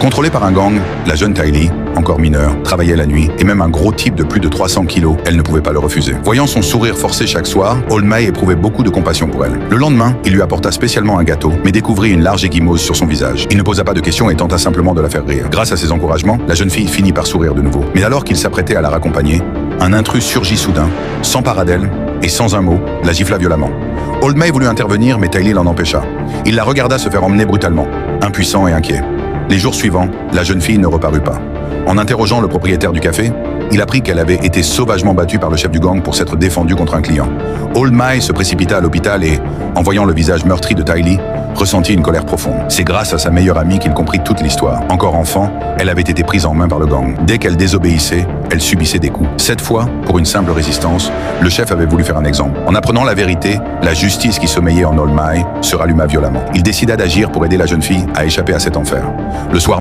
Contrôlée par un gang, la jeune Tylee, encore mineure, travaillait la nuit et même un gros type de plus de 300 kilos, elle ne pouvait pas le refuser. Voyant son sourire forcé chaque soir, Old May éprouvait beaucoup de compassion pour elle. Le lendemain, il lui apporta spécialement un gâteau, mais découvrit une large ecchymose sur son visage. Il ne posa pas de questions et tenta simplement de la faire rire. Grâce à ses encouragements, la jeune fille finit par sourire de nouveau. Mais alors qu'il s'apprêtait à la raccompagner, un intrus surgit soudain, s'empara d'elle et sans un mot, la gifla violemment. Old May voulut intervenir, mais Tylee l'en empêcha. Il la regarda se faire emmener brutalement, impuissant et inquiet. Les jours suivants, la jeune fille ne reparut pas. En interrogeant le propriétaire du café, il apprit qu'elle avait été sauvagement battue par le chef du gang pour s'être défendue contre un client. Old May se précipita à l'hôpital et, en voyant le visage meurtri de Tylee, ressentit une colère profonde. C'est grâce à sa meilleure amie qu'il comprit toute l'histoire. Encore enfant, elle avait été prise en main par le gang. Dès qu'elle désobéissait, elle subissait des coups. Cette fois, pour une simple résistance, le chef avait voulu faire un exemple. En apprenant la vérité, la justice qui sommeillait en Old May se ralluma violemment. Il décida d'agir pour aider la jeune fille à échapper à cet enfer. Le soir